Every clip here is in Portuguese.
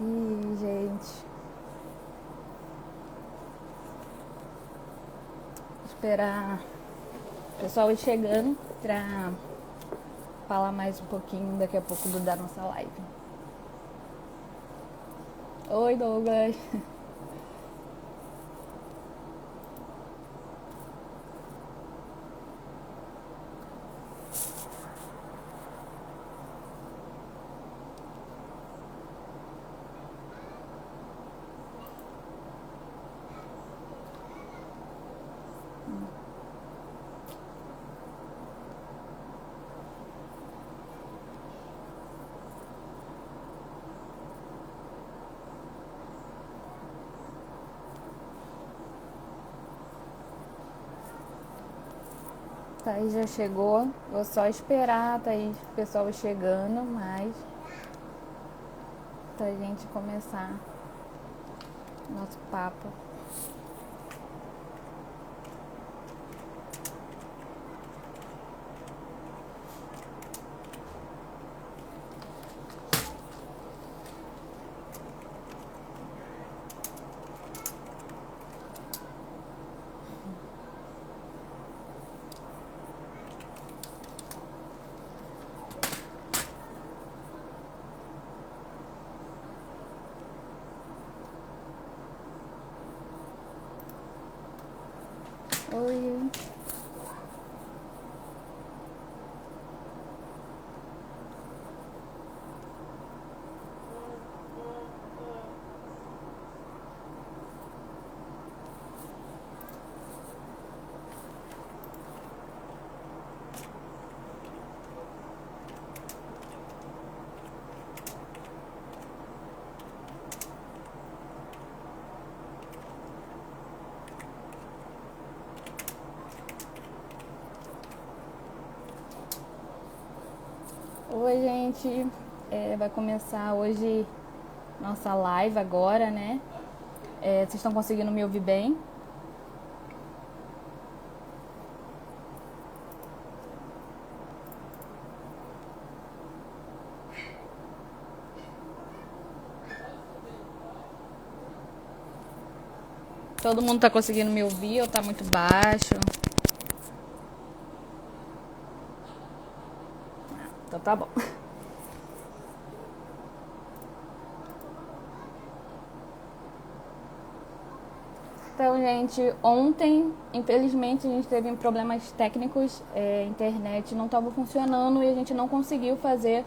Ih, gente. Esperar o pessoal ir chegando pra falar mais um pouquinho daqui a pouco da nossa live. Oi, Douglas. Thaís já chegou. Vou só esperar a Thaís, o pessoal ir chegando, mas pra gente começar nosso papo. Oi. Oi, gente. Vai começar hoje nossa live agora, né? Vocês estão conseguindo me ouvir bem? Todo mundo tá conseguindo me ouvir ou tá muito baixo? Então tá bom. Então, gente, ontem, infelizmente, a gente teve problemas técnicos, a internet não estava funcionando e a gente não conseguiu fazer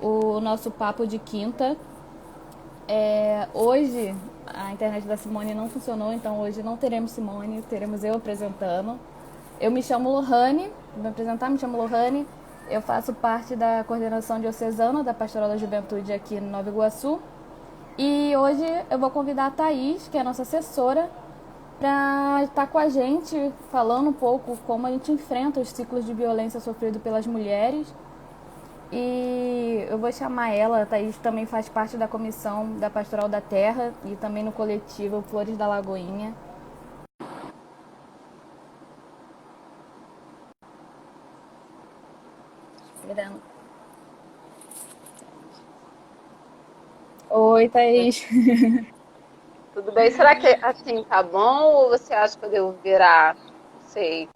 o nosso papo de quinta. Hoje, a internet da Simone não funcionou, então hoje não teremos Simone, teremos eu apresentando. Eu me chamo Lohane, vou me apresentar, me chamo Lohane, eu faço parte da coordenação diocesana da Pastoral da Juventude aqui no Nova Iguaçu. E hoje eu vou convidar a Thaís, que é a nossa assessora, para estar com a gente falando um pouco como a gente enfrenta os ciclos de violência sofrido pelas mulheres. E eu vou chamar ela, a Thaís também faz parte da comissão da Pastoral da Terra e também no coletivo Flores da Lagoinha. Esperando. Oi, Thaís. Tudo bem? Será que assim tá bom ou você acha que eu devo virar? Não sei.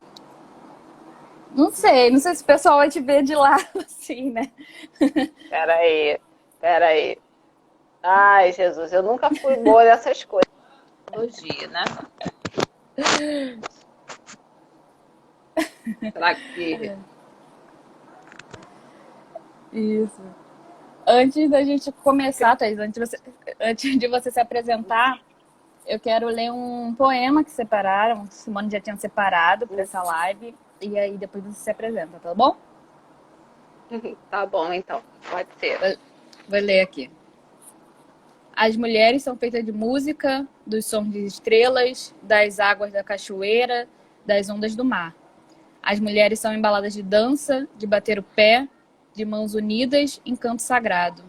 Não sei se o pessoal vai te ver de lá assim, né? Pera aí. Ai, Jesus, eu nunca fui boa nessas coisas. Tecnologia, né? Será que. Isso. Antes da gente começar, Thaís, antes de você se apresentar, eu quero ler um poema que separaram. Simone já tinha separado para essa live. E aí depois você se apresenta, tá bom? Tá bom, então. Pode ser. Vou ler aqui. As mulheres são feitas de música, dos sons de estrelas, das águas da cachoeira, das ondas do mar. As mulheres são embaladas de dança, de bater o pé, de mãos unidas em canto sagrado.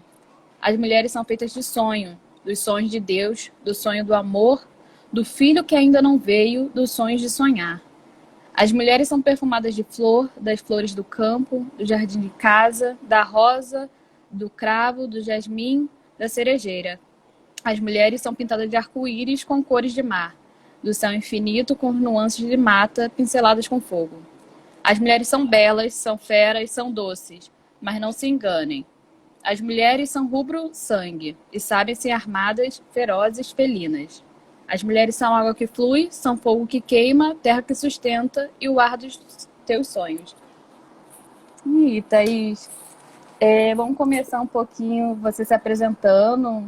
As mulheres são feitas de sonho, dos sonhos de Deus, do sonho do amor, do filho que ainda não veio, dos sonhos de sonhar. As mulheres são perfumadas de flor, das flores do campo, do jardim de casa, da rosa, do cravo, do jasmim, da cerejeira. As mulheres são pintadas de arco-íris com cores de mar, do céu infinito com nuances de mata pinceladas com fogo. As mulheres são belas, são feras, são doces, mas não se enganem. As mulheres são rubro-sangue e sabem ser armadas, ferozes, felinas. As mulheres são água que flui, são fogo que queima, terra que sustenta e o ar dos teus sonhos. E Thaís, vamos começar um pouquinho você se apresentando,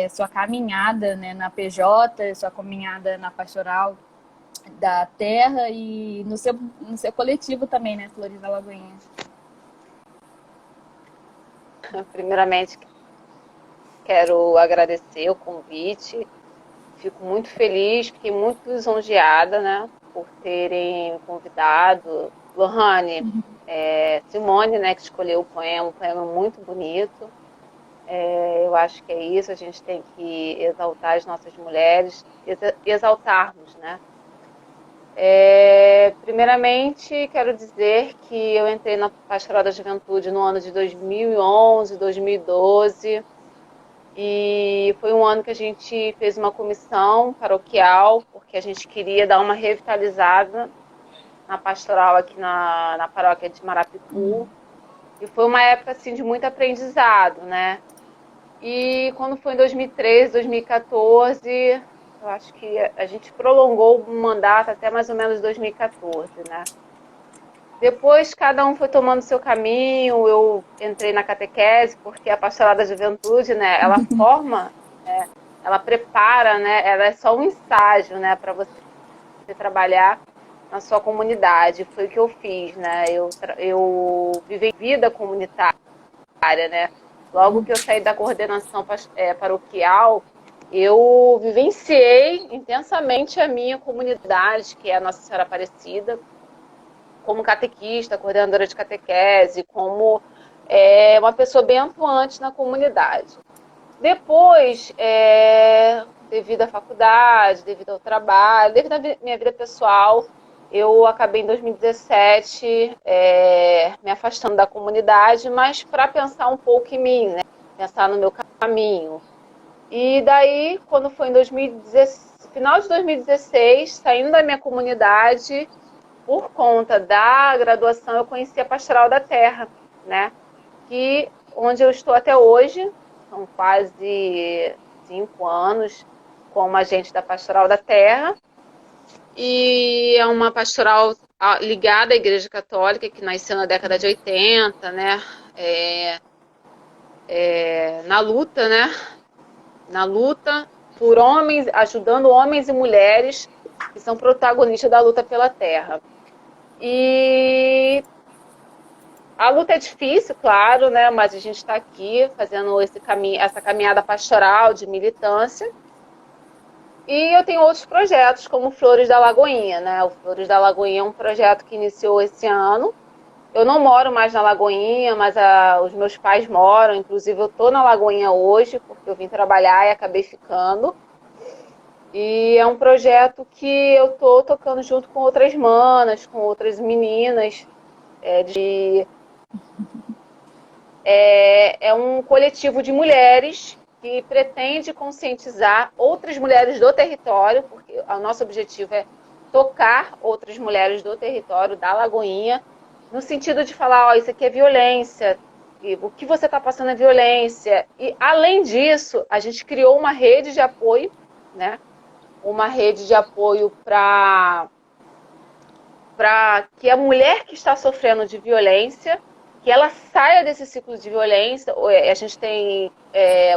sua caminhada, né, na PJ, sua caminhada na Pastoral da Terra e no seu coletivo também, né, Flores da Lagoinha. Primeiramente, quero agradecer o convite. Fico muito feliz, fiquei muito lisonjeada, né, por terem me convidado. Lohane, Simone, né, que escolheu um poema muito bonito. Eu acho que é isso, a gente tem que exaltar as nossas mulheres, exaltarmos, né? Primeiramente, quero dizer que eu entrei na Pastoral da Juventude no ano de 2011, 2012, e foi um ano que a gente fez uma comissão paroquial, porque a gente queria dar uma revitalizada na pastoral aqui na paróquia de Marapicu, e foi uma época assim, de muito aprendizado, né? E quando foi em 2013, 2014, eu acho que a gente prolongou o mandato até mais ou menos 2014, né? Depois, cada um foi tomando seu caminho. Eu entrei na catequese, porque a Pastoral da Juventude, né, ela forma, ela prepara, né, ela é só um estágio, né, para você trabalhar na sua comunidade. Foi o que eu fiz, né? Eu vivi vida comunitária, né? Logo que eu saí da coordenação paroquial, eu vivenciei intensamente a minha comunidade, que é a Nossa Senhora Aparecida, como catequista, coordenadora de catequese, como uma pessoa bem atuante na comunidade. Depois, devido à faculdade, devido ao trabalho, devido à minha vida pessoal, eu acabei em 2017 me afastando da comunidade, mas para pensar um pouco em mim, né? Pensar no meu caminho. E daí, quando foi em final de 2016, saindo da minha comunidade, por conta da graduação, eu conheci a Pastoral da Terra, né? Onde eu estou até hoje, são quase 5 anos como agente da Pastoral da Terra. E é uma pastoral ligada à Igreja Católica, que nasceu na década de 80, né? Na luta, né? Na luta por homens, ajudando homens e mulheres que são protagonistas da luta pela terra. E a luta é difícil, claro, né? Mas a gente está aqui fazendo essa caminhada pastoral de militância. E eu tenho outros projetos, como Flores da Lagoinha, né? O Flores da Lagoinha é um projeto que iniciou esse ano. Eu não moro mais na Lagoinha, mas os meus pais moram. Inclusive, eu estou na Lagoinha hoje, porque eu vim trabalhar e acabei ficando. E é um projeto que eu estou tocando junto com outras manas, com outras meninas. É um coletivo de mulheres que pretende conscientizar outras mulheres do território, porque o nosso objetivo é tocar outras mulheres do território da Lagoinha, no sentido de falar, isso aqui é violência, e o que você está passando é violência. E, além disso, a gente criou uma rede de apoio, né? Uma rede de apoio para que a mulher que está sofrendo de violência, que ela saia desse ciclo de violência. A gente tem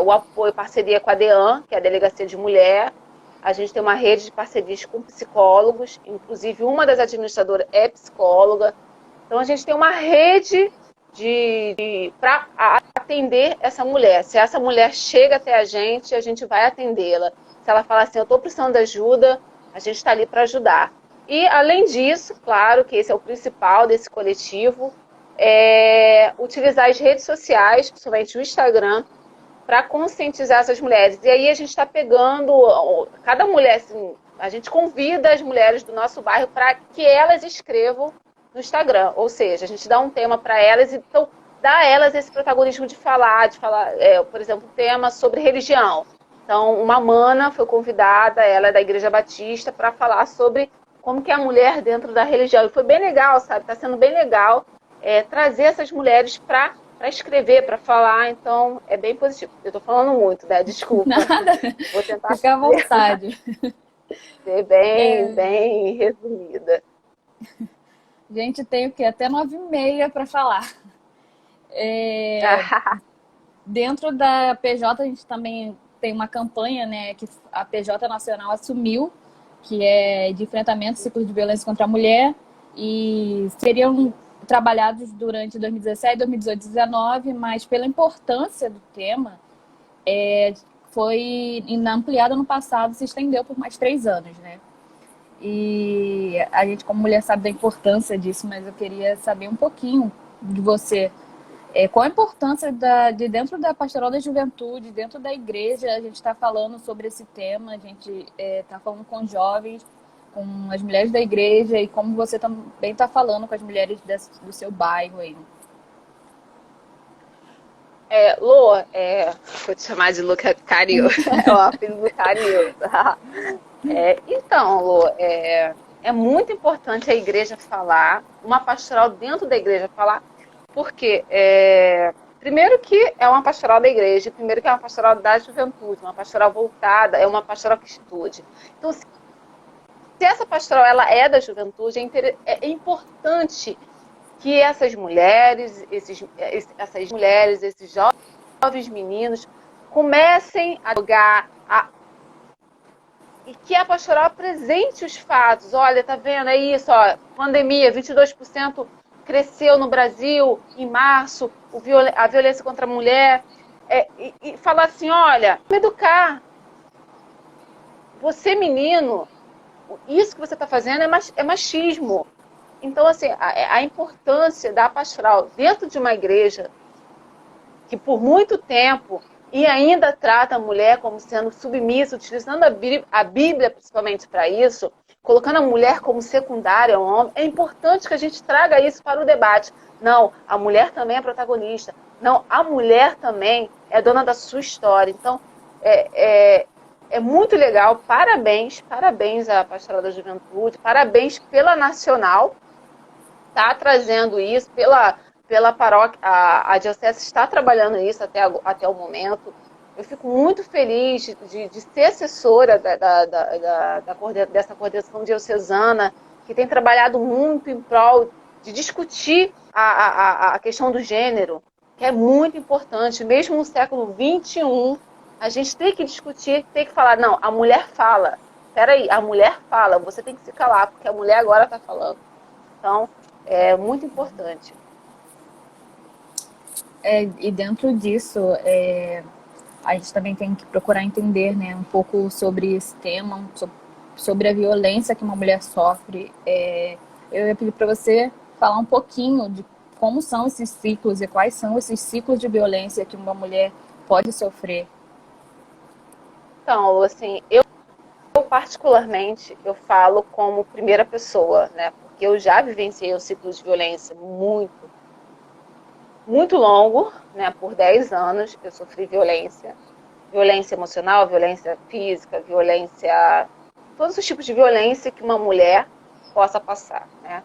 o apoio, parceria com a DEAN, que é a Delegacia de Mulher. A gente tem uma rede de parcerias com psicólogos, inclusive uma das administradoras é psicóloga. Então a gente tem uma rede para atender essa mulher. Se essa mulher chega até a gente vai atendê-la. Se ela falar assim, eu estou precisando de ajuda, a gente está ali para ajudar. E, além disso, claro que esse é o principal desse coletivo, utilizar as redes sociais, principalmente o Instagram, para conscientizar essas mulheres. E aí a gente está pegando, cada mulher, assim, a gente convida as mulheres do nosso bairro para que elas escrevam no Instagram. Ou seja, a gente dá um tema para elas, então dá a elas esse protagonismo de falar, por exemplo, um tema sobre religião. Então, uma mana foi convidada, ela é da Igreja Batista, para falar sobre como que é a mulher dentro da religião. E foi bem legal, sabe? Está sendo bem legal trazer essas mulheres para escrever, para falar. Então, é bem positivo. Eu estou falando muito, né? Desculpa. Nada, Vou tentar fica à vontade. ser bem resumida. Gente, tem o quê? Até 9h30 para falar. Dentro da PJ, a gente também tem uma campanha, né, que a PJ Nacional assumiu, que é de enfrentamento ao ciclo de violência contra a mulher, e seriam trabalhados durante 2017, 2018 e 2019, mas pela importância do tema, foi ampliada no passado, se estendeu por mais 3 anos, né? E a gente, como mulher, sabe da importância disso, mas eu queria saber um pouquinho de você. Qual a importância de dentro da Pastoral da Juventude, dentro da igreja, a gente está falando sobre esse tema, a gente está falando com jovens, com as mulheres da igreja, e como você também está falando com as mulheres do seu bairro aí. Lô, vou te chamar de Lô Carinho, é o apelido Carinho. Então, Lô, é muito importante a igreja falar, uma pastoral dentro da igreja falar, porque, primeiro que é uma pastoral da igreja, primeiro que é uma pastoral da juventude, uma pastoral voltada, é uma pastoral que estude. Então, se essa pastoral ela é da juventude, é importante que essas mulheres, esses jovens meninos comecem a jogar, e que a pastoral apresente os fatos. Olha, tá vendo? É isso, ó, pandemia, 22% cresceu no Brasil em março, a violência contra a mulher. E falar assim, olha, educar. Você, menino, isso que você está fazendo é machismo. Então, assim, a importância da pastoral dentro de uma igreja que por muito tempo e ainda trata a mulher como sendo submissa, utilizando a Bíblia principalmente para isso, colocando a mulher como secundária ao homem, é importante que a gente traga isso para o debate. Não, a mulher também é protagonista. Não, a mulher também é dona da sua história. Então, é muito legal. Parabéns à Pastoral da Juventude, parabéns pela Nacional, está trazendo isso, pela paróquia, a diocese está trabalhando isso até o momento. Eu fico muito feliz de ser assessora dessa coordenação diocesana, que tem trabalhado muito em prol de discutir a questão do gênero, que é muito importante. Mesmo no século XXI, a gente tem que discutir, tem que falar, não, a mulher fala. Peraí, a mulher fala, você tem que se calar, porque a mulher agora está falando. Então, é muito importante. E dentro disso, a gente também tem que procurar entender, né, um pouco sobre esse tema, sobre a violência que uma mulher sofre. Eu ia pedir para você falar um pouquinho de como são esses ciclos e quais são esses ciclos de violência que uma mulher pode sofrer. Então, assim, eu particularmente, eu falo como primeira pessoa, né? Porque eu já vivenciei um ciclo de violência muito longo, né? Por 10 anos eu sofri violência emocional, violência física, todos os tipos de violência que uma mulher possa passar, né?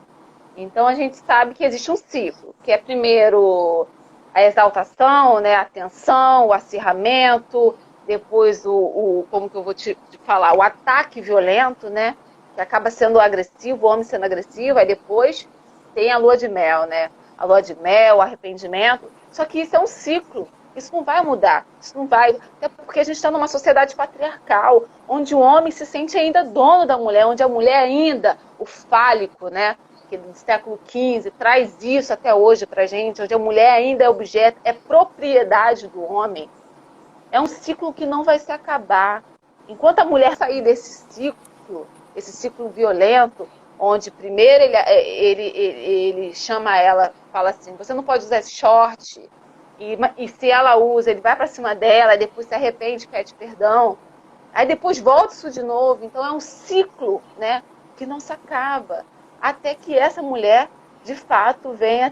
Então a gente sabe que existe um ciclo, que é primeiro a exaltação, né? A tensão, o acirramento, depois como que eu vou te falar, o ataque violento, né? Que acaba sendo agressivo, o homem sendo agressivo, aí depois tem a lua de mel, né? A lua de mel, o arrependimento. Só que isso é um ciclo, isso não vai mudar, isso não vai, até porque a gente está numa sociedade patriarcal, onde o homem se sente ainda dono da mulher, onde a mulher ainda, o fálico, né? Que do século XV traz isso até hoje pra gente, onde a mulher ainda é objeto, é propriedade do homem. É um ciclo que não vai se acabar. Enquanto a mulher sair desse ciclo, esse ciclo violento, onde primeiro ele chama ela, fala assim, você não pode usar esse short, e se ela usa, ele vai para cima dela, e depois se arrepende, pede perdão, aí depois volta isso de novo. Então é um ciclo, né, que não se acaba, até que essa mulher, de fato, venha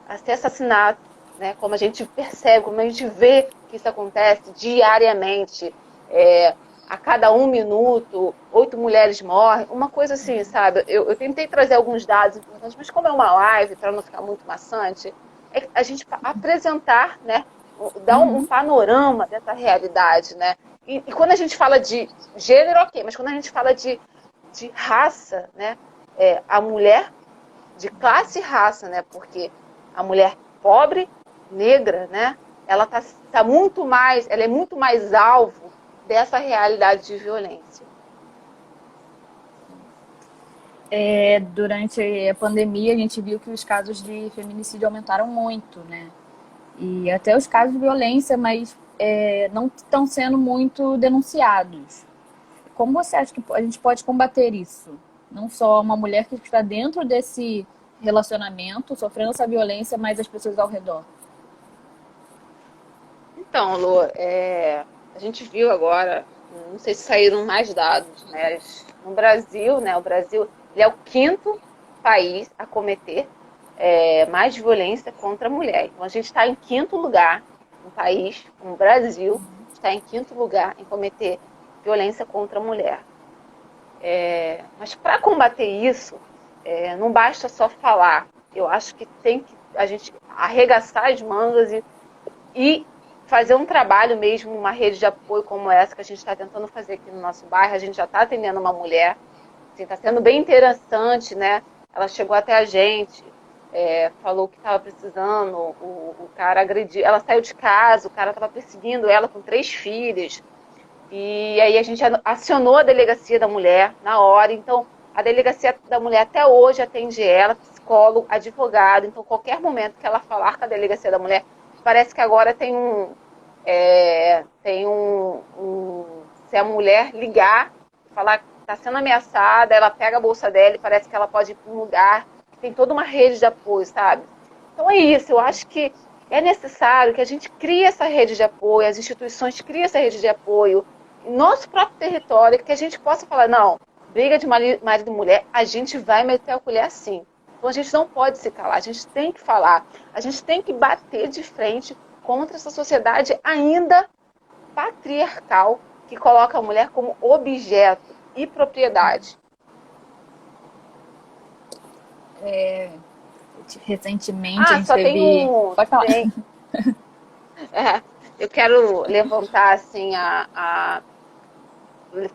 a ser assassinada, né, como a gente percebe, como a gente vê que isso acontece diariamente. a cada 1 minuto, 8 mulheres morrem, uma coisa assim, sabe? Eu tentei trazer alguns dados importantes, mas como é uma live, para não ficar muito maçante, é a gente apresentar, né? Dar um panorama dessa realidade, né? E quando a gente fala de gênero, ok, mas quando a gente fala de raça, né? A mulher de classe e raça, né? Porque a mulher pobre, negra, né? Ela tá muito mais, ela é muito mais alvo dessa realidade de violência. Durante a pandemia, a gente viu que os casos de feminicídio aumentaram muito, né? E até os casos de violência, mas não estão sendo muito denunciados. Como você acha que a gente pode combater isso? Não só uma mulher que está dentro desse relacionamento, sofrendo essa violência, mas as pessoas ao redor. Então, Lu, a gente viu agora, não sei se saíram mais dados, mas no Brasil, né? O Brasil ele é o 5º país a cometer mais violência contra a mulher. Então, a gente está em 5º lugar, um país, o Brasil, está em 5º lugar em cometer violência contra a mulher. Mas para combater isso, não basta só falar. Eu acho que tem que a gente arregaçar as mangas e fazer um trabalho mesmo, uma rede de apoio como essa que a gente está tentando fazer aqui no nosso bairro. A gente já está atendendo uma mulher, está sendo bem interessante, né? Ela chegou até a gente, falou que estava precisando, o cara agrediu, ela saiu de casa, o cara estava perseguindo ela com 3 filhos, e aí a gente acionou a delegacia da mulher na hora. Então a delegacia da mulher até hoje atende ela, psicólogo, advogado. Então qualquer momento que ela falar com a delegacia da mulher, parece que agora tem se a mulher ligar, falar que está sendo ameaçada, ela pega a bolsa dela e parece que ela pode ir para um lugar, tem toda uma rede de apoio, sabe? Então é isso, eu acho que é necessário que a gente crie essa rede de apoio, as instituições criem essa rede de apoio, em nosso próprio território, que a gente possa falar, não, briga de marido e mulher, a gente vai meter a colher sim. Então a gente não pode se calar, a gente tem que falar, a gente tem que bater de frente contra essa sociedade ainda patriarcal que coloca a mulher como objeto e propriedade. Recentemente a gente só teve... tem Pode falar. Eu quero levantar assim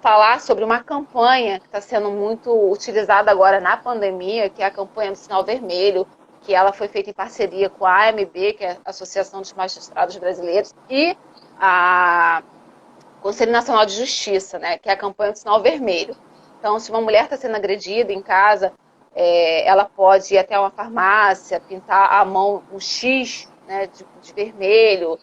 falar sobre uma campanha que está sendo muito utilizada agora na pandemia, que é a campanha do Sinal Vermelho, que ela foi feita em parceria com a AMB, que é a Associação dos Magistrados Brasileiros, e a Conselho Nacional de Justiça, né, que é a campanha do Sinal Vermelho. Então, se uma mulher está sendo agredida em casa, ela pode ir até uma farmácia, pintar a mão um X, né, de vermelho,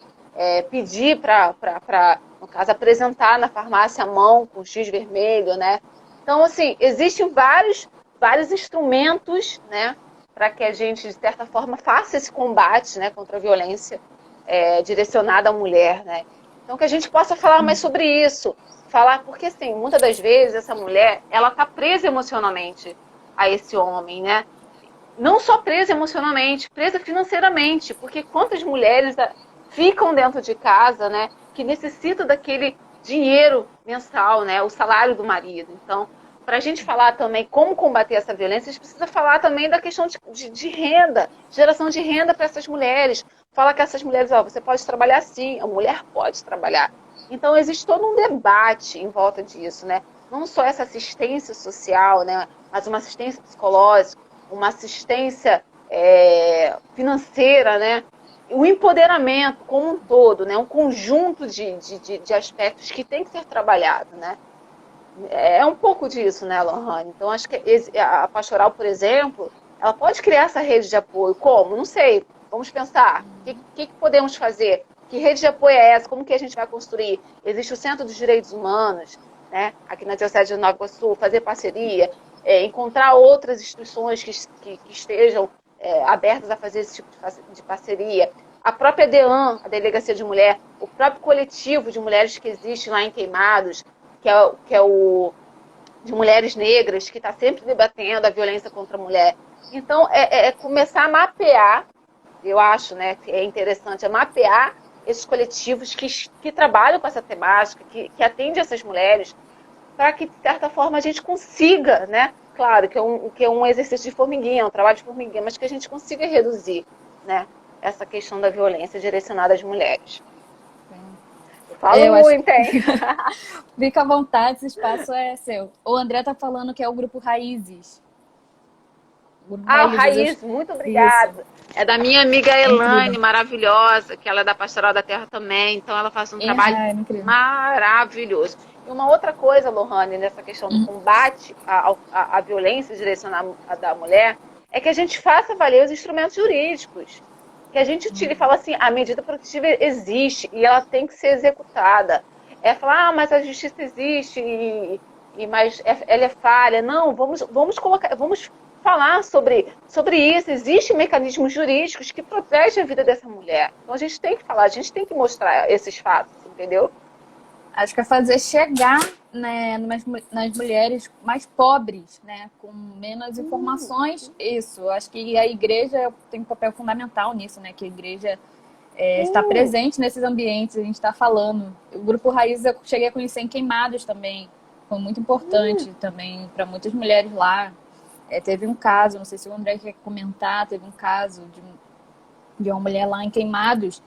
pedir para, no caso, apresentar na farmácia a mão com X vermelho, né? Então, assim, existem vários instrumentos, né, para que a gente, de certa forma, faça esse combate, né, contra a violência direcionada à mulher, né? Então, que a gente possa falar mais sobre isso. Falar, porque, assim, muitas das vezes essa mulher, ela está presa emocionalmente a esse homem, né? Não só presa emocionalmente, presa financeiramente, porque quantas mulheres ficam dentro de casa, né, que necessitam daquele dinheiro mensal, né, o salário do marido. Então, para a gente falar também como combater essa violência, a gente precisa falar também da questão de renda, geração de renda para essas mulheres. Fala que essas mulheres, você pode trabalhar sim, a mulher pode trabalhar. Então, existe todo um debate em volta disso, né? Não só essa assistência social, né, mas uma assistência psicológica, uma assistência financeira, né? O empoderamento como um todo, né? Um conjunto de aspectos que tem que ser trabalhado, né? É um pouco disso, né, Lohane? Então, acho que a Pastoral, por exemplo, ela pode criar essa rede de apoio. Como? Não sei. Vamos pensar. O que podemos fazer? Que rede de apoio é essa? Como que a gente vai construir? Existe o Centro dos Direitos Humanos, né? Aqui na Diocese de Nova Iguaçu, fazer parceria, encontrar outras instituições que estejam abertas a fazer esse tipo de parceria. A própria DEAN, a Delegacia de Mulher, o próprio coletivo de mulheres que existe lá em Queimados, que é o de mulheres negras, que está sempre debatendo a violência contra a mulher. Então, começar a mapear, eu acho, né, que é interessante, mapear esses coletivos que trabalham com essa temática, que atendem essas mulheres, para que, de certa forma, a gente consiga, né? Claro que é um exercício de formiguinha, um trabalho de formiguinha, mas que a gente consiga reduzir, né, essa questão da violência direcionada às mulheres. Eu falo muito, hein? Fica à vontade, esse espaço é seu. O André tá falando que é o grupo Raízes. O Raiz, muito obrigada. Isso. É da minha amiga É Elaine, incrível. maravilhosa, que ela é da Pastoral da Terra também, então ela faz um trabalho É incrível. maravilhoso. E uma outra coisa, Lohane, nessa questão do combate à violência direcionada da mulher, é que a gente faça valer os instrumentos jurídicos. Que a gente tire e fala assim, a medida protetiva existe e ela tem que ser executada. É falar, mas a justiça existe mas ela é falha. Não, vamos falar sobre isso. Existem mecanismos jurídicos que protegem a vida dessa mulher. Então a gente tem que falar, a gente tem que mostrar esses fatos, entendeu? Acho que é fazer chegar, né, nas mulheres mais pobres, né, com menos informações. Isso, acho que a igreja tem um papel fundamental nisso, né, que a igreja está presente nesses ambientes, a gente está falando. O Grupo Raiz eu cheguei a conhecer em Queimados também, foi muito importante também para muitas mulheres lá. Teve um caso, não sei se o André quer comentar, teve um caso de uma mulher lá em Queimados,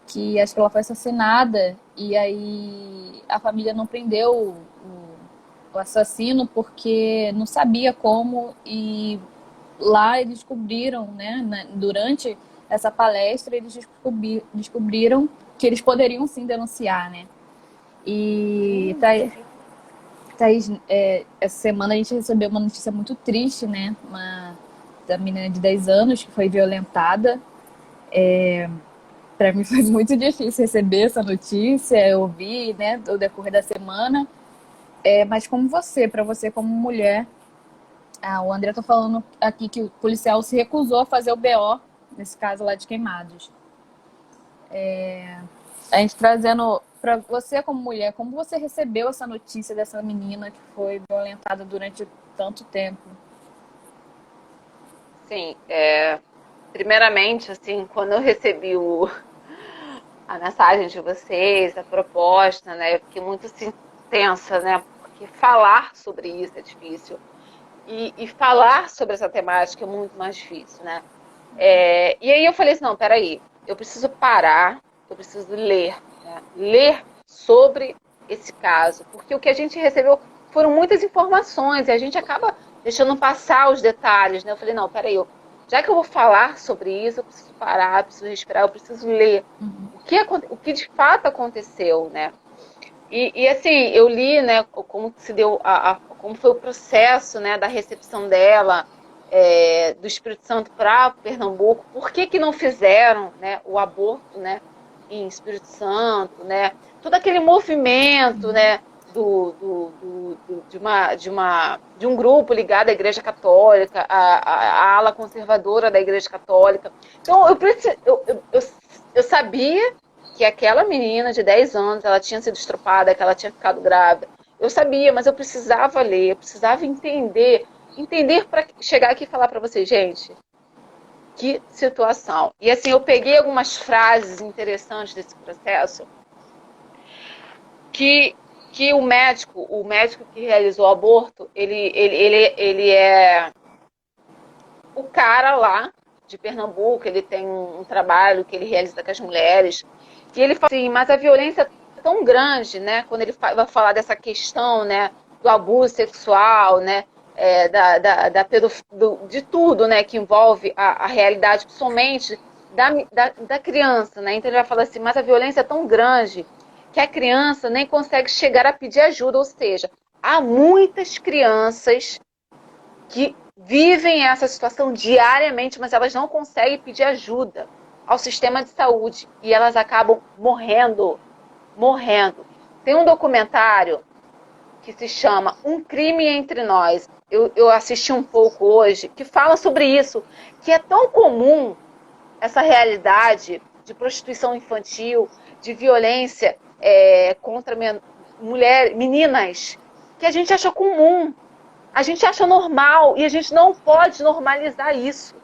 que acho que ela foi assassinada e aí a família não prendeu o assassino porque não sabia como, e lá eles descobriram, né, durante essa palestra, eles descobriram que eles poderiam sim denunciar, né? E Thaís, essa semana a gente recebeu uma notícia muito triste, né? Da menina de 10 anos que foi violentada. Para mim foi muito difícil receber essa notícia, eu ouvi, né, no decorrer da semana. Mas como para você como mulher, o André tá falando aqui que o policial se recusou a fazer o BO, nesse caso lá de Queimados. A gente trazendo para você como mulher, como você recebeu essa notícia dessa menina que foi violentada durante tanto tempo? Sim, primeiramente, assim, quando eu recebi a mensagem de vocês, a proposta, né, eu fiquei muito assim, tensa, né, porque falar sobre isso é difícil. E falar sobre essa temática é muito mais difícil, né? E aí eu falei assim, não, peraí, eu preciso parar, eu preciso ler, né? Ler sobre esse caso, porque o que a gente recebeu foram muitas informações e a gente acaba deixando passar os detalhes, né? Eu falei, não, peraí, já que eu vou falar sobre isso, eu preciso parar, eu preciso respirar, eu preciso ler o que de fato aconteceu, né? E assim, eu li, né, como se deu como foi o processo, né, da recepção dela, do Espírito Santo para Pernambuco, por que não fizeram, né, o aborto, né, em Espírito Santo, né, todo aquele movimento, né, de um grupo ligado à Igreja Católica, à ala conservadora da Igreja Católica. Então, eu sabia que aquela menina de 10 anos, ela tinha sido estrupada, que ela tinha ficado grávida. Eu sabia, mas eu precisava ler, eu precisava entender para chegar aqui e falar para vocês, gente, que situação. E assim, eu peguei algumas frases interessantes desse processo que o médico que realizou o aborto, ele é o cara lá de Pernambuco, ele tem um trabalho que ele realiza com as mulheres, e ele fala assim, mas a violência é tão grande, né, quando ele vai falar dessa questão, né, do abuso sexual, né, de tudo, né, que envolve a realidade somente da criança, né, então ele vai falar assim, mas a violência é tão grande que a criança nem consegue chegar a pedir ajuda, ou seja, há muitas crianças que vivem essa situação diariamente, mas elas não conseguem pedir ajuda ao sistema de saúde e elas acabam morrendo. Tem um documentário que se chama Um Crime Entre Nós. Eu assisti um pouco hoje, que fala sobre isso, que é tão comum essa realidade de prostituição infantil, de violência contra meninas, que a gente acha comum. A gente acha normal e a gente não pode normalizar isso.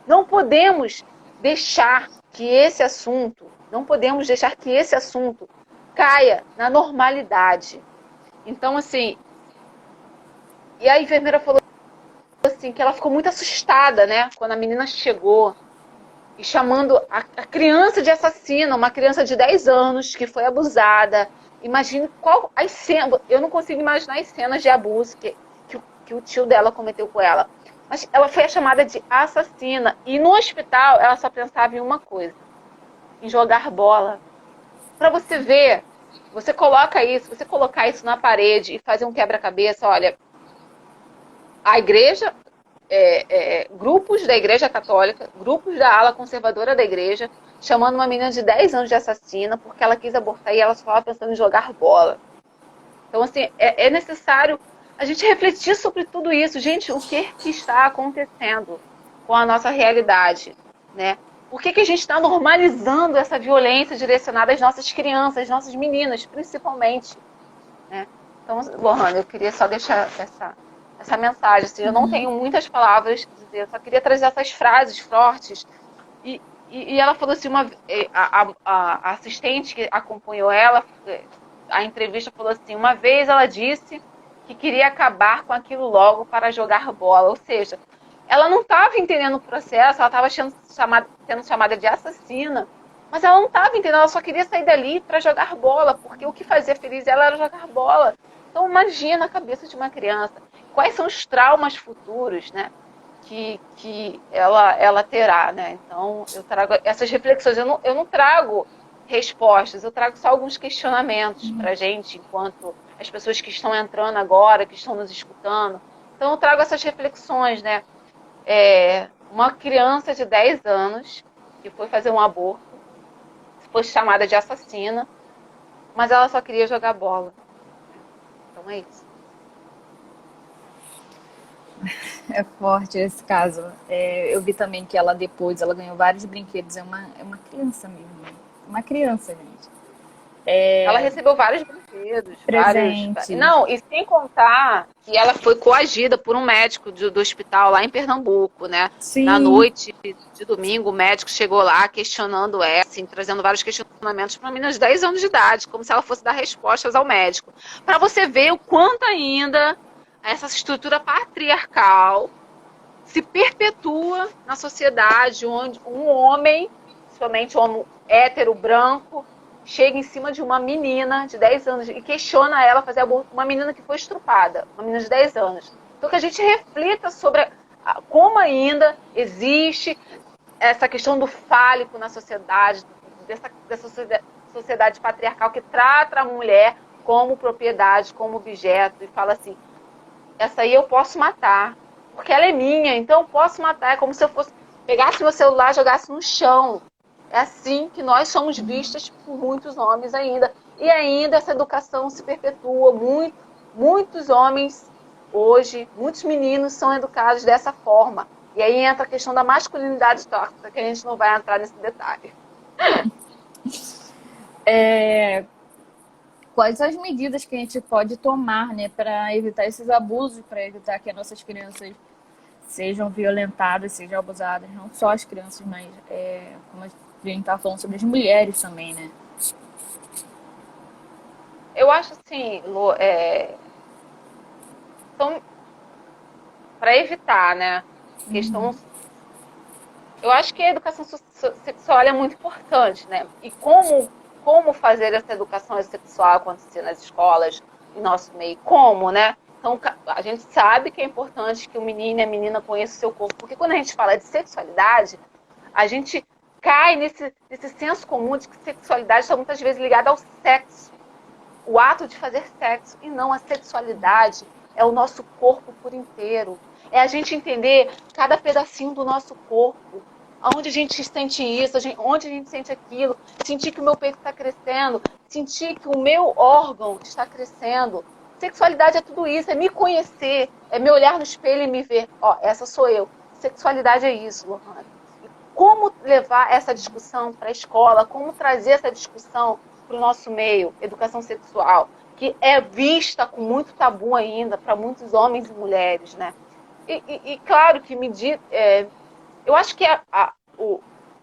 Não podemos deixar que esse assunto Não podemos deixar que esse assunto caia na normalidade. Então, assim, e a enfermeira falou assim, que ela ficou muito assustada, né, quando a menina chegou e chamando a criança de assassina, uma criança de 10 anos que foi abusada. Imagine qual as cenas, eu não consigo imaginar as cenas de abuso que o tio dela cometeu com ela. Mas ela foi chamada de assassina. E no hospital ela só pensava em uma coisa, em jogar bola. Para você ver, você coloca isso, você colocar isso na parede e fazer um quebra-cabeça, olha, a igreja, grupos da igreja católica, grupos da ala conservadora da igreja, chamando uma menina de 10 anos de assassina porque ela quis abortar e ela só estava pensando em jogar bola. Então, assim, é necessário a gente refletir sobre tudo isso. Gente, o que está acontecendo com a nossa realidade, né? Por que a gente está normalizando essa violência direcionada às nossas crianças, às nossas meninas, principalmente, né? Então, Lohane, eu queria só deixar essa mensagem. Assim, eu não tenho muitas palavras para dizer, eu só queria trazer essas frases fortes. E ela falou assim, a assistente que acompanhou ela, a entrevista falou assim, uma vez ela disse que queria acabar com aquilo logo para jogar bola. Ou seja, ela não estava entendendo o processo, ela estava sendo chamada de assassina, mas ela não estava entendendo, ela só queria sair dali para jogar bola, porque o que fazia feliz ela era jogar bola. Então imagina a cabeça de uma criança. Quais são os traumas futuros, né, que ela terá, né? Então eu trago essas reflexões, eu não trago respostas, eu trago só alguns questionamentos para a gente, enquanto as pessoas que estão entrando agora, que estão nos escutando. Então eu trago essas reflexões, né? Uma criança de 10 anos que foi fazer um aborto, foi chamada de assassina, mas ela só queria jogar bola. Então é isso. É forte esse caso. Eu vi também que ela depois, ela ganhou vários brinquedos. É uma criança mesmo. Uma criança, gente. Ela recebeu vários brinquedos, vários. Presente. Não, e sem contar que ela foi coagida por um médico do hospital lá em Pernambuco, né? Na Sim. noite de domingo, o médico chegou lá questionando ela, assim, trazendo vários questionamentos para uma menina de 10 anos de idade, como se ela fosse dar respostas ao médico. Para você ver o quanto ainda essa estrutura patriarcal se perpetua na sociedade, onde um homem, principalmente um homem hétero, branco, chega em cima de uma menina de 10 anos e questiona ela fazer aborto, uma menina que foi estrupada, uma menina de 10 anos. Então que a gente reflita sobre como ainda existe essa questão do fálico na sociedade, dessa sociedade patriarcal que trata a mulher como propriedade, como objeto, e fala assim, essa aí eu posso matar, porque ela é minha, então eu posso matar. É como se eu pegasse meu celular e jogasse no chão. É assim que nós somos vistas por muitos homens ainda. E ainda essa educação se perpetua. Muitos homens hoje, muitos meninos são educados dessa forma. E aí entra a questão da masculinidade tóxica, que a gente não vai entrar nesse detalhe. Quais as medidas que a gente pode tomar, né, para evitar esses abusos, para evitar que as nossas crianças sejam violentadas, sejam abusadas, não só as crianças, mas como a gente está falando sobre as mulheres também, né? Eu acho assim, Lu, então, para evitar, né, questão, eu acho que a educação sexual é muito importante, né? E como fazer essa educação sexual acontecer nas escolas, em nosso meio? Como, né? Então, a gente sabe que é importante que o menino e a menina conheçam o seu corpo, porque quando a gente fala de sexualidade, a gente cai nesse senso comum de que sexualidade está muitas vezes ligada ao sexo, o ato de fazer sexo, e não a sexualidade. É o nosso corpo por inteiro. É a gente entender cada pedacinho do nosso corpo. Onde a gente sente isso, onde a gente sente aquilo. Sentir que o meu peito está crescendo. Sentir que o meu órgão está crescendo. Sexualidade é tudo isso. É me conhecer. É me olhar no espelho e me ver. Ó, essa sou eu. Sexualidade é isso, Lohane. Como levar essa discussão para a escola? Como trazer essa discussão para o nosso meio? Educação sexual, que é vista com muito tabu ainda para muitos homens e mulheres, né? E claro que eu acho que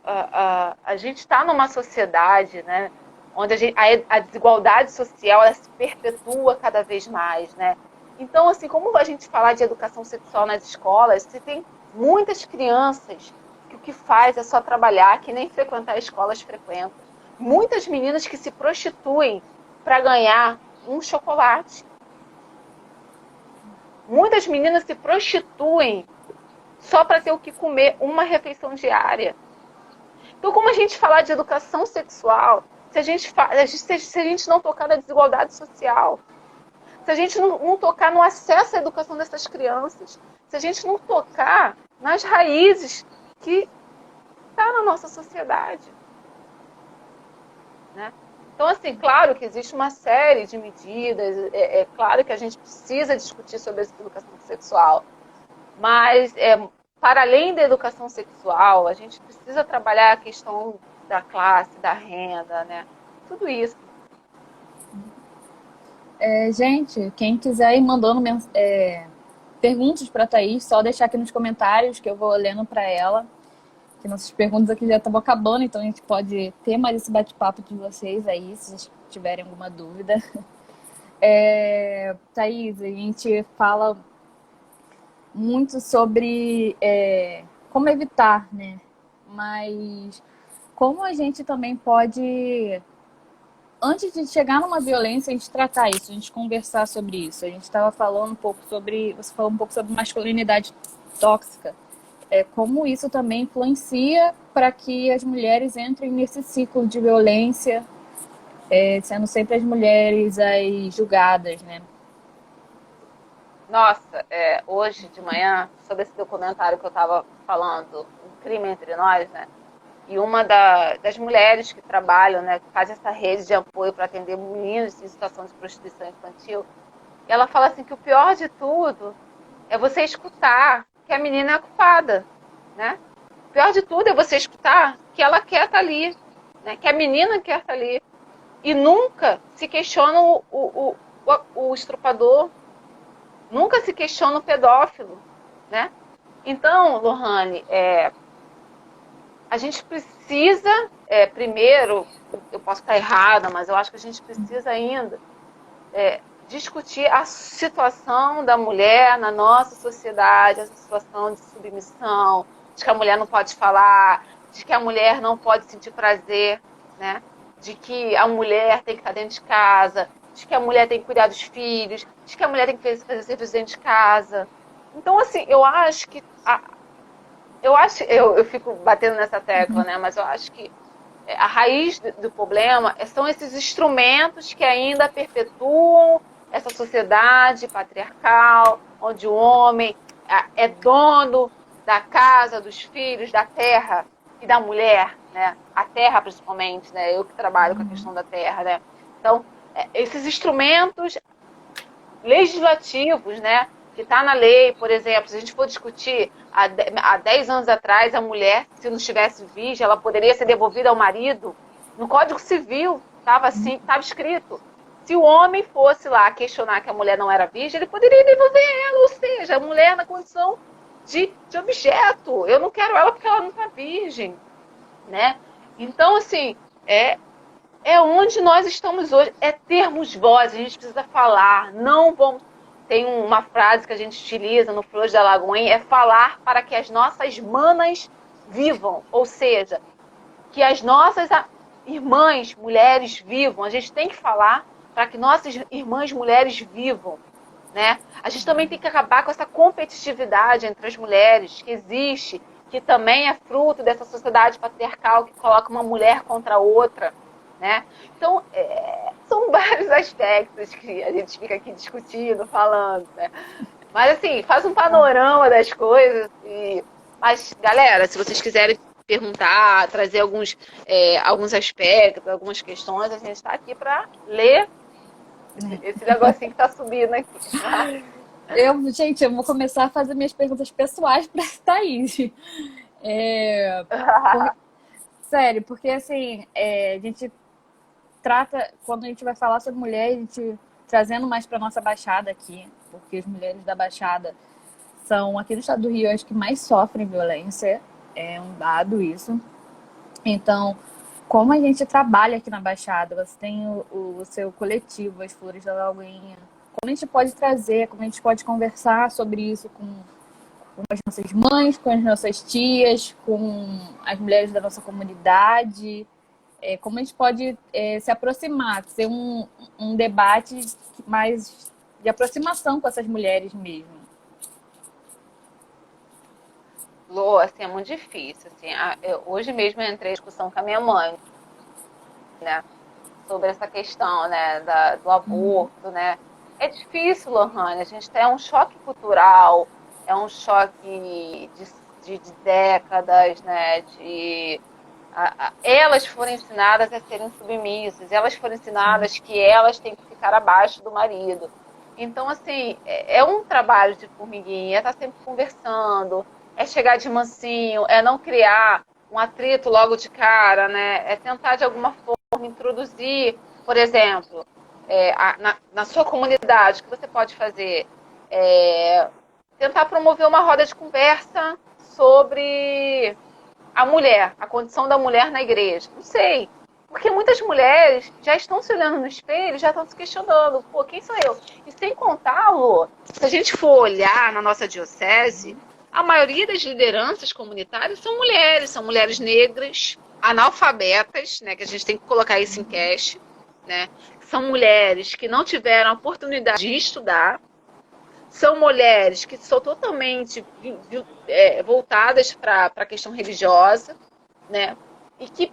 a gente está numa sociedade, né, onde a desigualdade social ela se perpetua cada vez mais, né? Então, assim, como a gente falar de educação sexual nas escolas, você tem muitas crianças que o que faz é só trabalhar, que nem frequentar escolas frequentam. Muitas meninas que se prostituem para ganhar um chocolate. Muitas meninas se prostituem só para ter o que comer uma refeição diária. Então, como a gente falar de educação sexual, se a gente não tocar na desigualdade social, se a gente não tocar no acesso à educação dessas crianças, se a gente não tocar nas raízes que está na nossa sociedade, né? Então, assim, claro que existe uma série de medidas, é claro que a gente precisa discutir sobre essa educação sexual, mas para além da educação sexual, a gente precisa trabalhar a questão da classe, da renda, né? Tudo isso. Gente, quem quiser ir mandando perguntas para a Thaís, só deixar aqui nos comentários que eu vou lendo para ela. Que nossas perguntas aqui já estão acabando, então a gente pode ter mais esse bate-papo de vocês aí, se vocês tiverem alguma dúvida. Thaís, a gente fala muito sobre como evitar, né? Mas como a gente também pode, antes de chegar numa violência, a gente tratar isso, a gente conversar sobre isso. A gente estava falando um pouco sobre, você falou um pouco sobre masculinidade tóxica. Como isso também influencia para que as mulheres entrem nesse ciclo de violência, sendo sempre as mulheres as julgadas, né? Nossa, hoje de manhã, sobre esse documentário que eu estava falando, Um Crime Entre Nós, né? E uma das mulheres que trabalham, né, que faz essa rede de apoio para atender meninos em situação de prostituição infantil, ela fala assim que o pior de tudo é você escutar que a menina é culpada, né? O pior de tudo é você escutar que ela quer estar ali, né? Que a menina quer estar ali. E nunca se questiona o estuprador, nunca se questiona o pedófilo, né? Então, Lohane, a gente precisa, primeiro, eu posso estar errada, mas eu acho que a gente precisa ainda discutir a situação da mulher na nossa sociedade, essa situação de submissão, de que a mulher não pode falar, de que a mulher não pode sentir prazer, né? De que a mulher tem que estar dentro de casa, de que a mulher tem que cuidar dos filhos, de que a mulher tem que fazer serviço dentro de casa. Então, assim, eu fico batendo nessa tecla, né? Mas eu acho que a raiz do problema são esses instrumentos que ainda perpetuam essa sociedade patriarcal, onde o homem é dono da casa, dos filhos, da terra e da mulher, né? A terra, principalmente, né? Eu que trabalho com a questão da terra, né? Então, esses instrumentos legislativos, né? Que está na lei, por exemplo, se a gente for discutir há 10 anos atrás, a mulher, se não estivesse virgem, ela poderia ser devolvida ao marido. No Código Civil estava assim, estava escrito. Se o homem fosse lá questionar que a mulher não era virgem, ele poderia devolver ela, ou seja, a mulher na condição de objeto. Eu não quero ela porque ela não está virgem, né? Então, assim, onde nós estamos hoje, é termos voz, a gente precisa falar, não vamos... Tem uma frase que a gente utiliza no Flores da Lagoinha, é falar para que as nossas manas vivam, ou seja, que as nossas irmãs, mulheres vivam, a gente tem que falar para que nossas irmãs mulheres vivam, né? A gente também tem que acabar com essa competitividade entre as mulheres que existe, que também é fruto dessa sociedade patriarcal que coloca uma mulher contra a outra, né? Então, são vários aspectos que a gente fica aqui discutindo, falando, né? Mas, assim, faz um panorama das coisas. Mas, galera, se vocês quiserem perguntar, trazer alguns aspectos, algumas questões, a gente está aqui para ler esse negocinho que está subindo aqui. Gente, eu vou começar a fazer minhas perguntas pessoais para a Thaís. Sério, porque assim, a gente trata, quando a gente vai falar sobre mulher, a gente trazendo mais para nossa Baixada aqui, porque as mulheres da Baixada são aqui no estado do Rio as que mais sofrem violência, é um dado isso. Então, como a gente trabalha aqui na Baixada, você tem o seu coletivo, as Flores da Lagoinha, como a gente pode trazer, como a gente pode conversar sobre isso com as nossas mães, com as nossas tias, com as mulheres da nossa comunidade, como a gente pode se aproximar, ser um debate mais de aproximação com essas mulheres mesmo. Lô, assim, é muito difícil. Assim, hoje mesmo eu entrei em discussão com a minha mãe, né, sobre essa questão, né, do aborto, né. É difícil, Lohane, a gente tem um choque cultural, é um choque de décadas, né, elas foram ensinadas a serem submissas, elas foram ensinadas que elas têm que ficar abaixo do marido. Então, assim, é um trabalho de formiguinha, é estar sempre conversando, é chegar de mansinho, é não criar um atrito logo de cara, né? É tentar, de alguma forma, introduzir, por exemplo, na sua comunidade, o que você pode fazer? Tentar promover uma roda de conversa sobre a mulher, a condição da mulher na igreja. Não sei. Porque muitas mulheres já estão se olhando no espelho, já estão se questionando, pô, quem sou eu? E sem contar, Lô, se a gente for olhar na nossa diocese, a maioria das lideranças comunitárias são mulheres negras, analfabetas, né, que a gente tem que colocar isso em cash, né? São mulheres que não tiveram a oportunidade de estudar, são mulheres que são totalmente voltadas para a questão religiosa, né? E que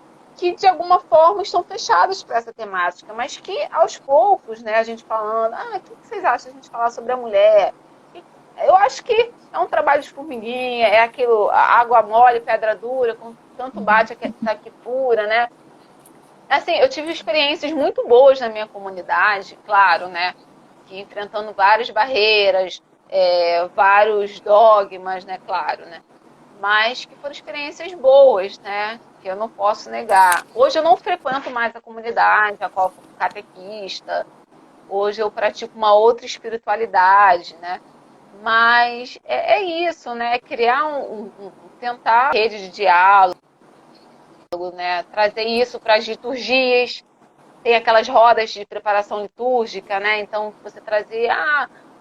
de alguma forma estão fechadas para essa temática, mas que aos poucos, né, a gente falando, o que vocês acham de a gente falar sobre a mulher? E eu acho que é um trabalho de formiguinha, é aquilo, água mole, pedra dura, com tanto bate aqui pura, né? Assim, eu tive experiências muito boas na minha comunidade, claro, né? Que enfrentando várias barreiras, vários dogmas, né? Claro, né? Mas que foram experiências boas, né? Que eu não posso negar. Hoje eu não frequento mais a comunidade, a qual eu fui catequista. Hoje eu pratico uma outra espiritualidade, né? Mas é isso, né? Criar tentar rede de diálogo, né? Trazer isso para as liturgias. Tem aquelas rodas de preparação litúrgica, né? Então, você trazer,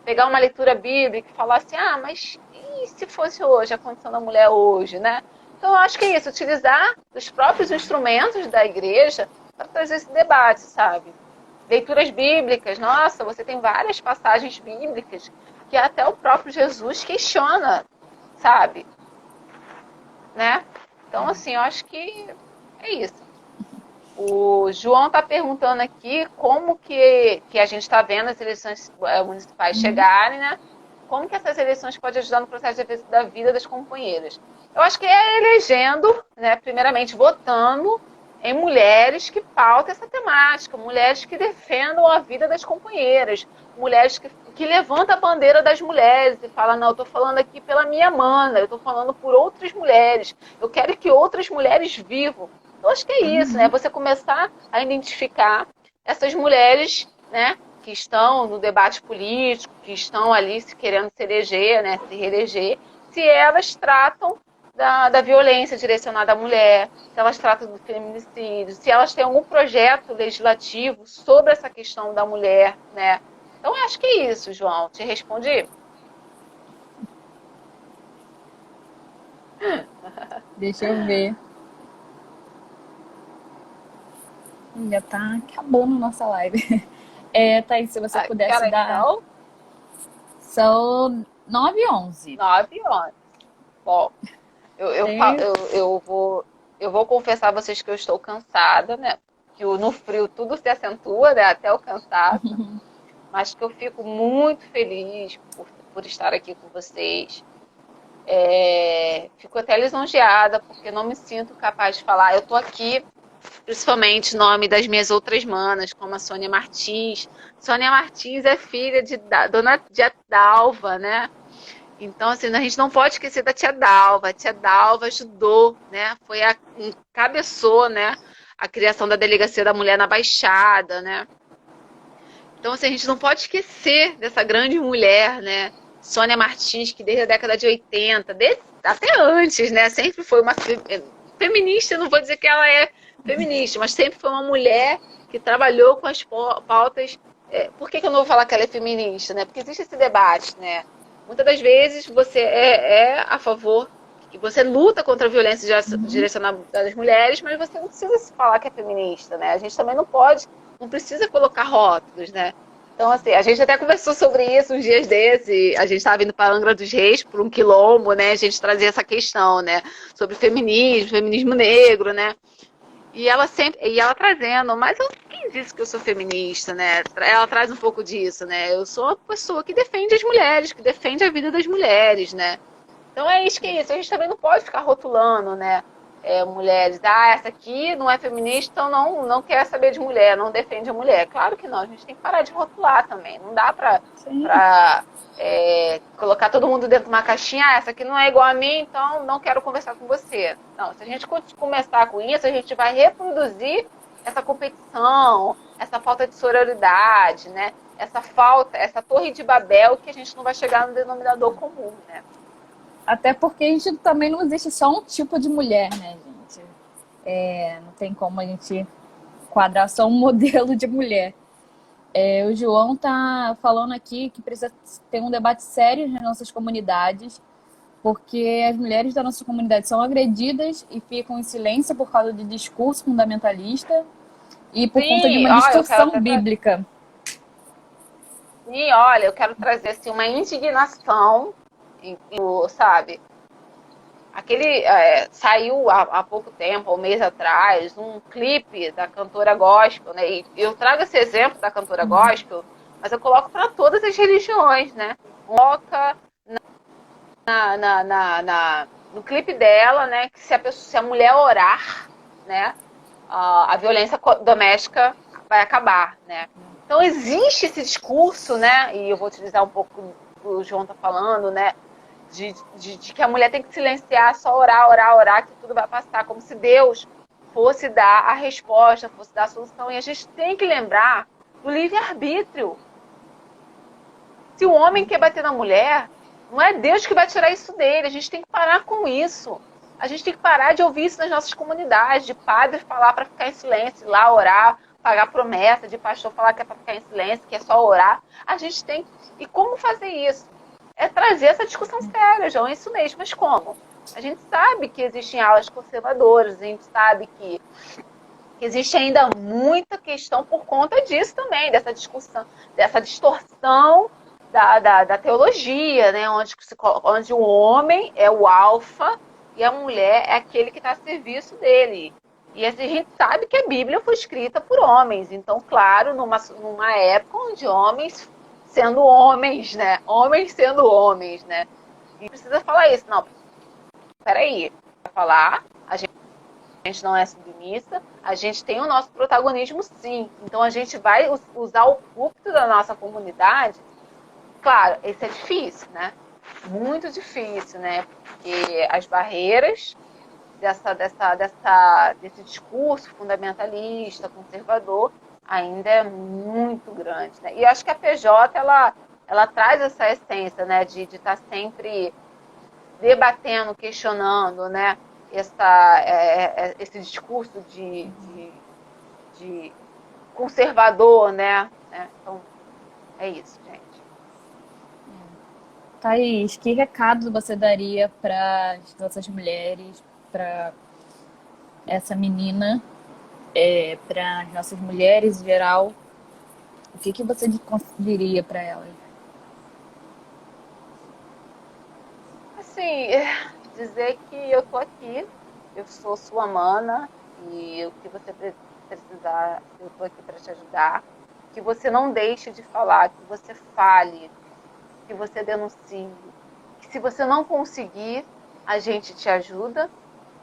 pegar uma leitura bíblica e falar assim, mas e se fosse hoje, a condição da mulher hoje, né? Então, eu acho que é isso, utilizar os próprios instrumentos da igreja para trazer esse debate, sabe? Leituras bíblicas, nossa, você tem várias passagens bíblicas que até o próprio Jesus questiona, sabe? Né? Então, assim, eu acho que é isso. O João está perguntando aqui como que a gente está vendo as eleições municipais chegarem, né? Como que essas eleições podem ajudar no processo da vida das companheiras? Eu acho que é elegendo, né, primeiramente votando em mulheres que pautem essa temática, mulheres que defendam a vida das companheiras, mulheres que levantam a bandeira das mulheres e falam, não, eu estou falando aqui pela minha mana, eu estou falando por outras mulheres, eu quero que outras mulheres vivam. Eu acho que é isso, né? Você começar a identificar essas mulheres, né, que estão no debate político, que estão ali querendo se eleger, né, se reeleger, se elas tratam da violência direcionada à mulher, se elas tratam do feminicídio, se elas têm algum projeto legislativo sobre essa questão da mulher, né? Então, eu acho que é isso, João. Te respondi? Deixa eu ver. Já tá acabando nossa live. Thaís, se você pudesse dar... Então? São 9h11. 9h11. Bom, eu vou confessar a vocês que eu estou cansada, né? Que no frio tudo se acentua, né? Até o cansaço. Mas que eu fico muito feliz por estar aqui com vocês. Fico até lisonjeada, porque não me sinto capaz de falar. Eu estou aqui, principalmente em nome das minhas outras manas, como a Sônia Martins. Sônia Martins é filha de dona Tia Dalva, né? Então, assim, a gente não pode esquecer da Tia Dalva. A Tia Dalva ajudou, né? Encabeçou, né, a criação da Delegacia da Mulher na Baixada, né? Então, assim, a gente não pode esquecer dessa grande mulher, né? Sônia Martins, que desde a década de 80, até antes, né? Sempre foi feminista, não vou dizer que ela é feminista, mas sempre foi uma mulher que trabalhou com as pautas. Por que eu não vou falar que ela é feminista, né? Porque existe esse debate, né? Muitas das vezes você é a favor, que você luta contra a violência direcionada às mulheres, mas você não precisa se falar que é feminista, né? A gente também não precisa colocar rótulos, né? Então, assim, a gente até conversou sobre isso uns dias desses. A gente estava vindo para Angra dos Reis, por um quilombo, né? A gente trazia essa questão, né? Sobre feminismo negro, né? E ela trazendo, mas quem disse que eu sou feminista, né? Ela traz um pouco disso, né? Eu sou uma pessoa que defende as mulheres, que defende a vida das mulheres, né? Então é isso que é isso. A gente também não pode ficar rotulando, né? Mulheres, essa aqui não é feminista, então não quer saber de mulher, não defende a mulher. Claro que não, a gente tem que parar de rotular também. Não dá pra colocar todo mundo dentro de uma caixinha, essa aqui não é igual a mim, então não quero conversar com você. Não, se a gente começar com isso, a gente vai reproduzir essa competição, essa falta de sororidade, né? Essa torre de Babel que a gente não vai chegar no denominador comum, né? Até porque a gente também não existe só um tipo de mulher, né, gente? Não tem como a gente quadrar só um modelo de mulher. O João tá falando aqui que precisa ter um debate sério nas nossas comunidades, porque as mulheres da nossa comunidade são agredidas e ficam em silêncio por causa de discurso fundamentalista e por conta de uma distorção bíblica. Sim, olha, eu quero trazer assim, uma indignação, sabe? Saiu há pouco tempo, um mês atrás, um clipe da cantora gospel, né? E eu trago esse exemplo da cantora gospel, mas eu coloco para todas as religiões, né? Coloca no clipe dela, né? Que se a mulher orar, né? A violência doméstica vai acabar, né? Então existe esse discurso, né? E eu vou utilizar um pouco do que o João tá falando, né? De que a mulher tem que silenciar, só orar, que tudo vai passar, como se Deus fosse dar a resposta, fosse dar a solução. E a gente tem que lembrar do livre-arbítrio. Se o homem quer bater na mulher, não é Deus que vai tirar isso dele. A gente tem que parar com isso. A gente tem que parar de ouvir isso nas nossas comunidades, de padre falar para ficar em silêncio, ir lá orar, pagar promessa, de pastor falar que é para ficar em silêncio, que é só orar. A gente tem... E como fazer isso? É trazer essa discussão séria, João, é isso mesmo. Mas como? A gente sabe que existem alas conservadoras, a gente sabe que existe ainda muita questão por conta disso também, dessa discussão, dessa distorção da teologia, né? Onde o homem é o alfa e a mulher é aquele que está a serviço dele. E assim, a gente sabe que a Bíblia foi escrita por homens, então, claro, numa época onde homens sendo homens, né? Homens sendo homens, né? E precisa falar isso. Não, peraí. Vai falar, a gente não é submissa, a gente tem o nosso protagonismo, sim. Então, a gente vai usar o púlpito da nossa comunidade. Claro, isso é difícil, né? Muito difícil, né? Porque as barreiras desse discurso fundamentalista, conservador, ainda é muito grande, né? E acho que a PJ, ela traz essa essência, né? De estar sempre debatendo, questionando, né? Esse discurso de conservador, né? Então, é isso, gente. Thaís, que recado você daria para as nossas mulheres, para essa menina, para as nossas mulheres em geral? O que você diria para elas? Assim, dizer que eu tô aqui, eu sou sua mana e o que você precisar, eu tô aqui para te ajudar. Que você não deixe de falar, que você fale, que você denuncie. Que se você não conseguir, a gente te ajuda,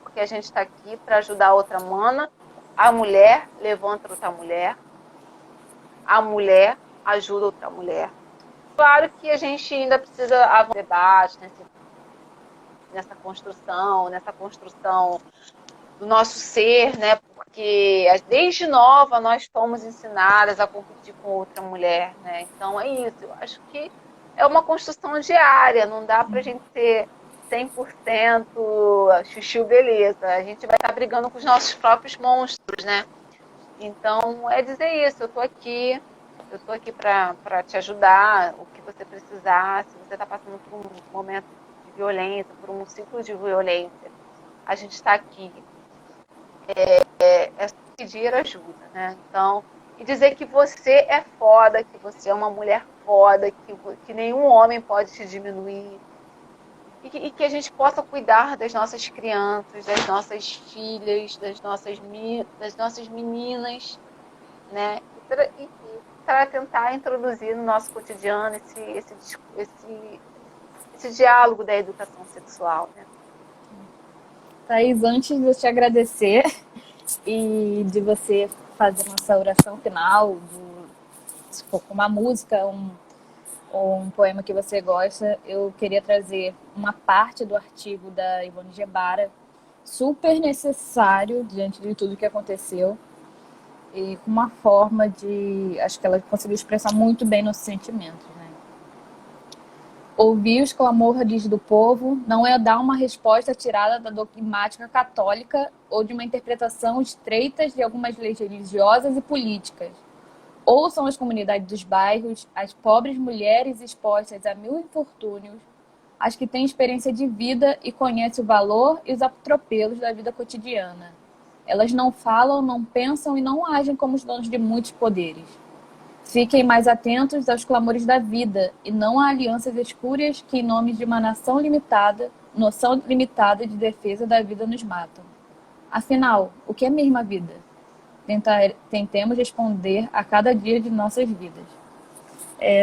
porque a gente está aqui para ajudar a outra mana. A mulher levanta outra mulher. A mulher ajuda outra mulher. Claro que a gente ainda precisa haver um debate nessa construção do nosso ser, né? Porque desde nova nós fomos ensinadas a competir com outra mulher, né? Então é isso. Eu acho que é uma construção diária. Não dá para a gente ser 100% chuchu beleza. A gente vai estar brigando com os nossos próprios monstros, né? Então, é dizer isso, eu tô aqui para te ajudar, o que você precisar, se você está passando por um momento de violência, por um ciclo de violência, a gente está aqui. É só pedir ajuda, né? Então, e dizer que você é foda, que você é uma mulher foda, que nenhum homem pode te diminuir. E que a gente possa cuidar das nossas crianças, das nossas filhas, das nossas meninas, né? E para tentar introduzir no nosso cotidiano esse diálogo da educação sexual, né? Thaís, antes de eu te agradecer e de você fazer nossa oração final, se for com uma música, ou um poema que você gosta, eu queria trazer uma parte do artigo da Ivone Gebara, super necessário diante de tudo que aconteceu, e com uma forma de... Acho que ela conseguiu expressar muito bem nossos sentimentos, né? Ouvir os clamores do povo não é dar uma resposta tirada da dogmática católica ou de uma interpretação estreita de algumas leis religiosas e políticas. Ouçam as comunidades dos bairros, as pobres mulheres expostas a mil infortúnios, as que têm experiência de vida e conhecem o valor e os atropelos da vida cotidiana. Elas não falam, não pensam e não agem como os donos de muitos poderes. Fiquem mais atentos aos clamores da vida e não a alianças espúrias que, em nome de uma noção limitada de defesa da vida, nos matam. Afinal, o que é mesmo a vida? Tentemos responder a cada dia de nossas vidas.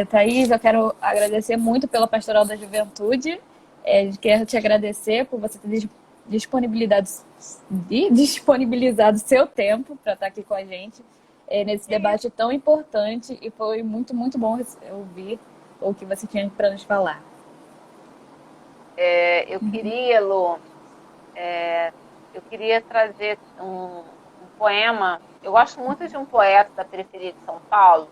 Thaís, eu quero agradecer muito pela Pastoral da Juventude. Quero te agradecer por você ter disponibilizado seu tempo para estar aqui com a gente nesse debate tão importante, e foi muito, muito bom ouvir o que você tinha para nos falar. Eu queria, Lu, eu queria trazer um poema. Eu gosto muito de um poeta da periferia de São Paulo.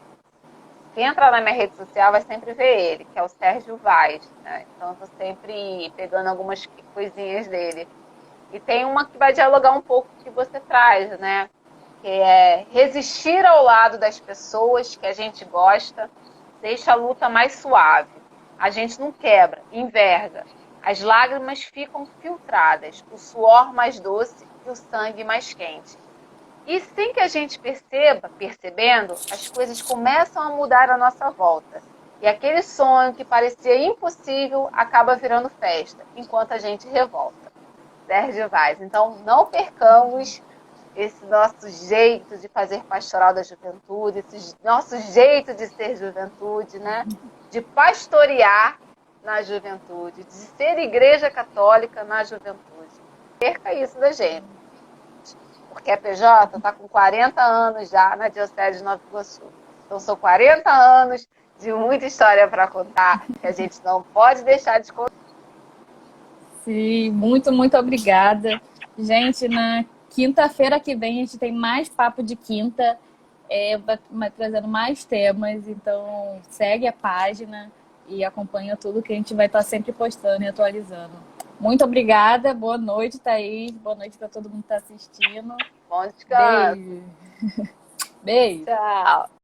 Quem entrar na minha rede social vai sempre ver ele, que é o Sérgio Vaz, né? Então, eu estou sempre pegando algumas coisinhas dele. E tem uma que vai dialogar um pouco com o que você traz, né? Que é resistir ao lado das pessoas que a gente gosta, deixa a luta mais suave. A gente não quebra, enverga. As lágrimas ficam filtradas, o suor mais doce e o sangue mais quente. E sem que a gente percebendo, as coisas começam a mudar à nossa volta. E aquele sonho que parecia impossível acaba virando festa, enquanto a gente revolta. Sérgio Vaz. Então, não percamos esse nosso jeito de fazer pastoral da juventude, esse nosso jeito de ser juventude, né? De pastorear na juventude, de ser igreja católica na juventude. Perca isso da gente. Porque a PJ está com 40 anos já na Diocese de Nova Iguaçu. Então, são 40 anos de muita história para contar, que a gente não pode deixar de contar. Sim, muito, muito obrigada. Gente, na quinta-feira que vem a gente tem mais papo de quinta, vai trazendo mais temas, então segue a página e acompanha tudo que a gente vai estar sempre postando e atualizando. Muito obrigada, boa noite, Thaís, boa noite para todo mundo que está assistindo. Bom descanso. Beijo. Beijo. Tchau.